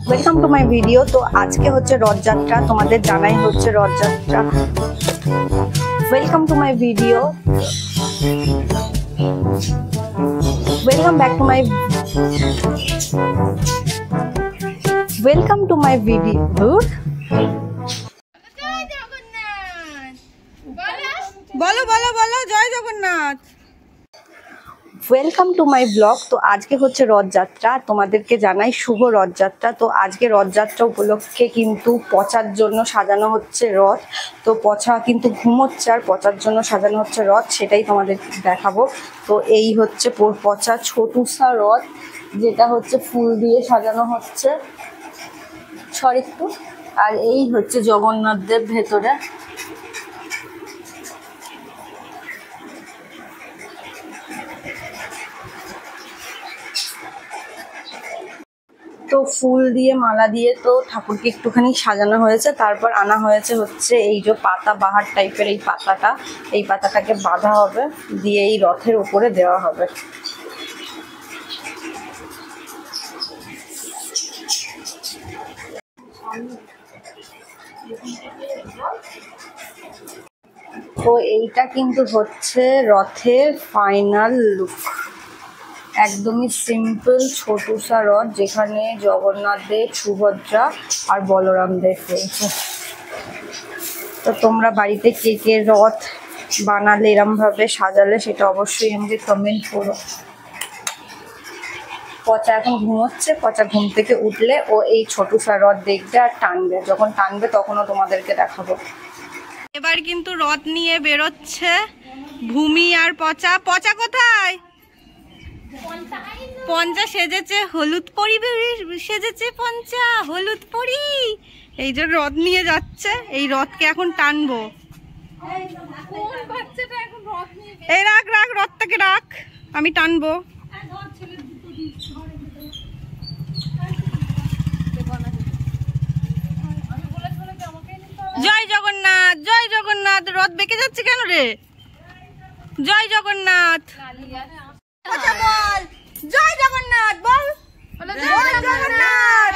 Welcome to my video. তো আজকে হচ্ছে রথযাত্রা, তোমাদের জানাই হচ্ছে Rath Yatra. Welcome to my video, welcome back to my welcome to my video. বলো বলো বলো, জয় Jagannath. Welcome to my blog. তো আজকে হচ্ছে রথযাত্রা, তোমাদেরকে জানাই শুভ রথযাত্রা। তো আজকে রথযাত্রা উপলক্ষে কিন্তু পচার জন্য সাজানো হচ্ছে রথ। তো পচা কিন্তু ঘুমোচ্ছে আর পচার জন্য সাজানো হচ্ছে রথ, সেটাই তোমাদের দেখাবো। তো এই হচ্ছে পচা ছোটুসা রথ, যেটা হচ্ছে ফুল দিয়ে সাজানো হচ্ছে একটু। আর এই হচ্ছে জগন্নাথ দেব ভেতরে। তো ফুল দিয়ে মালা দিয়ে তো ঠাকুরকে একটুখানি সাজানো হয়েছে, তারপর আনা হয়েছে হচ্ছে এই যে পাতা বাহার টাইপের এই পাতাটাকে বাঁধা হবে, দিয়ে এই রথের উপরে দেওয়া হবে। তো এইটা কিন্তু হচ্ছে রথের ফাইনাল লুক। একদমই সিম্পল ছোটুসা রথ, যেখানে জগন্নাথ দেব, সুভদ্রা আর বলরাম দেব রয়েছে। তো তোমরা বাড়িতে কে কে রথ বানালে, এরমভাবে সাজালে, সেটা অবশ্যই আমাকে কমেন্ট করো। পচা এখন ঘুমোচ্ছে, পচা ঘুম থেকে উঠলে ও এই ছোটুসা রথ দেখবে আর টানবে। যখন টানবে তখনও তোমাদেরকে দেখাবো। এবার কিন্তু রথ নিয়ে বেরোচ্ছে ভূমি আর পচা। পচা কোথায়? পঞ্চা সেজেছে হলুদ পরি, সেজেছে পঞ্চা হলুদ পরি। এই যে রথ নিয়ে যাচ্ছে, এই রথকে এখন টানবো। এই রাখ রাখ, রথটাকে রাখ, আমি টানবো। জয় জগন্নাথ, জয় জগন্নাথ। রথ বেঁকে যাচ্ছে কেন রে? জয় জগন্নাথ। বল জয় জগন্নাথ, বল জয় জগন্নাথ।